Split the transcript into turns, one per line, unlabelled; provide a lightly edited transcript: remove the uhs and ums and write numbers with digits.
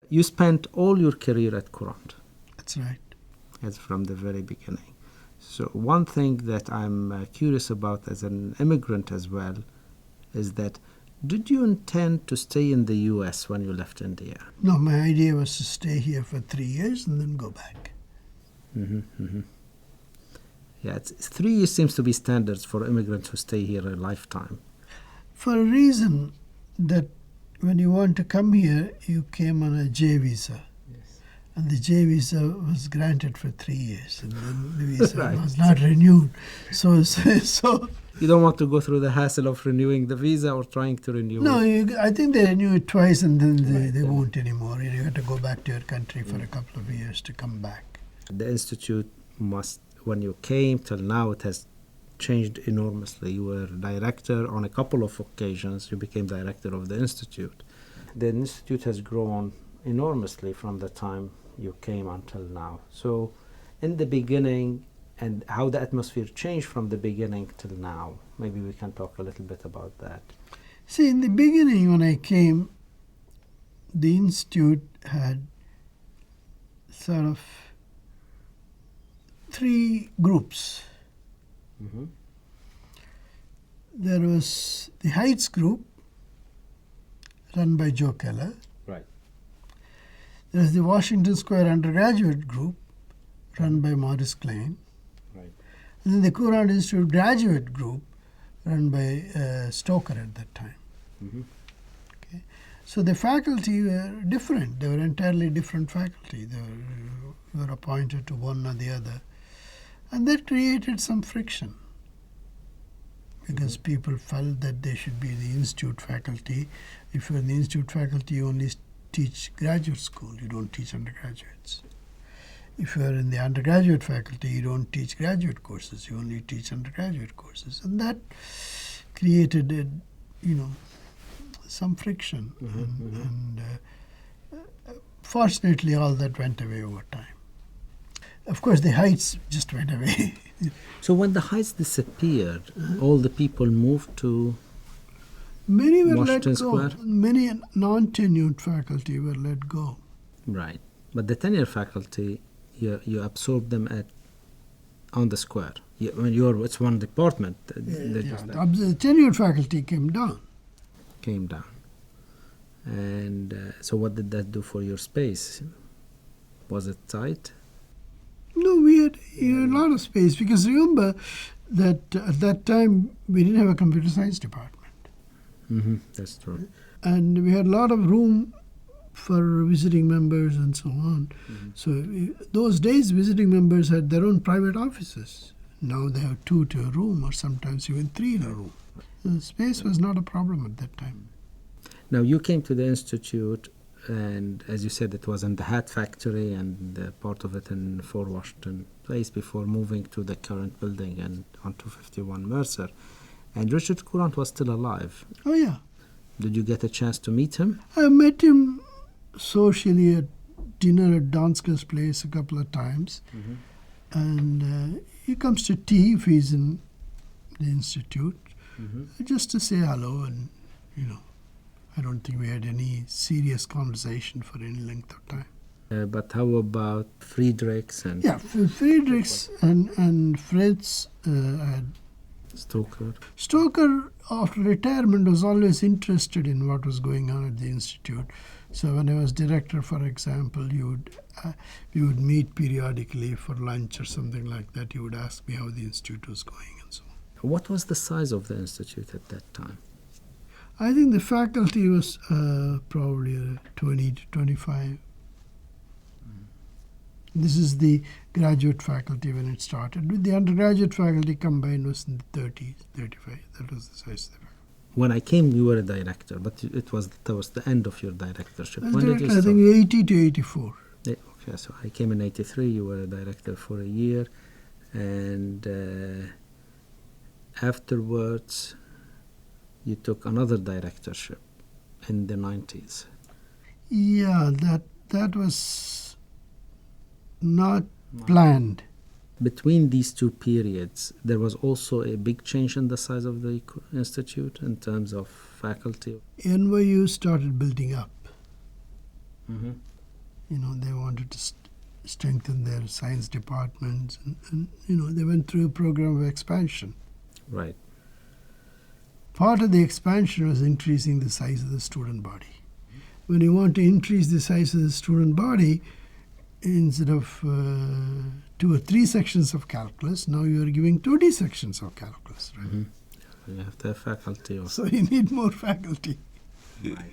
You spent all your career at Courant.
That's right.
That's from the very beginning. So one thing that I'm curious about as an immigrant as well is that did you intend to stay in the U.S. when you left India?
No, my idea was to stay here for 3 years and then go back.
Yeah, 3 years seems to be standards for immigrants who stay here a lifetime.
For a reason that when you want to come here, you came on a J visa.
Yes.
And the J visa was granted for 3 years, and then the visa
Right.
was not renewed. So
You don't want to go through the hassle of renewing the visa or trying to renew
no,
it.
I think they renew it twice, and then they won't anymore. You have to go back to your country for a couple of years to come back.
The institute must, when you came till now, it has changed enormously. You were director on a couple of occasions. You became director of the institute. The institute has grown enormously from the time you came until now. So in the beginning, and how the atmosphere changed from the beginning till now, maybe we can talk a little bit about that.
See, in the beginning when I came, the institute had sort of 3 groups.
Mm-hmm.
There was the Heights group, run by Joe Keller.
Right.
There was the Washington Square undergraduate group, run by Morris Klein.
Right.
And then the Courant Institute graduate group, run by Stoker at that time.
Mm-hmm.
Okay. So the faculty were different. They were entirely different faculty. They were appointed to one or the other. And that created some friction, because people felt that they should be the institute faculty. If you're in the institute faculty, you only teach graduate school, you don't teach undergraduates. If you're in the undergraduate faculty, you don't teach graduate courses, you only teach undergraduate courses. And that created, some friction. And fortunately, all that went away over time. Of course, the Heights just went away.
So when the Heights disappeared, all the people moved to
Many were
Washington
let go.
Square?
Many non-tenured faculty were let go.
Right. But the tenure faculty, you absorb them on the square. It's one department.
The tenured faculty came down.
Came down. And so what did that do for your space? Was it tight?
No, we had a lot of space, because remember that at that time we didn't have a computer science department.
Mm-hmm. That's true.
And we had a lot of room for visiting members and so on.
Mm-hmm.
So those days visiting members had their own private offices. Now they have 2 to a room, or sometimes even 3 in a room. The space was not a problem at that time.
Now you came to the institute, and as you said, it was in the hat factory and part of it in Fort Washington Place before moving to the current building and on 251 Mercer. And Richard Courant was still alive.
Oh yeah.
Did you get a chance to meet him?
I met him socially at dinner at Donska's place a couple of times.
Mm-hmm.
And he comes to tea if he's in the institute, just to say hello. And, I don't think we had any serious conversation for any length of time.
But how about Friedrichs and
Friedrichs and Fritz had
Stoker?
Stoker, after retirement, was always interested in what was going on at the institute. So when I was director, for example, we would meet periodically for lunch or something like that. He would ask me how the institute was going and so on.
What was the size of the institute at that time?
I think the faculty was probably 20 to 25. This is the graduate faculty when it started. With the undergraduate faculty combined was in the 30s, 35. That was the size of the faculty.
When I came, you were a director, but it was towards the end of your directorship. When did you
I
start?
think 80 to 84.
Okay, so I came in 83, you were a director for a year, and afterwards you took another directorship in the 90s.
Yeah, that was not planned.
Between these two periods, there was also a big change in the size of the institute in terms of faculty.
NYU started building up. They wanted to strengthen their science departments, and they went through a program of expansion.
Right.
Part of the expansion was increasing the size of the student body. When you want to increase the size of the student body, instead of 2 or 3 sections of calculus, now you are giving 20 sections of calculus. Right?
Mm-hmm. You have to have faculty.
So you need more faculty.
Right.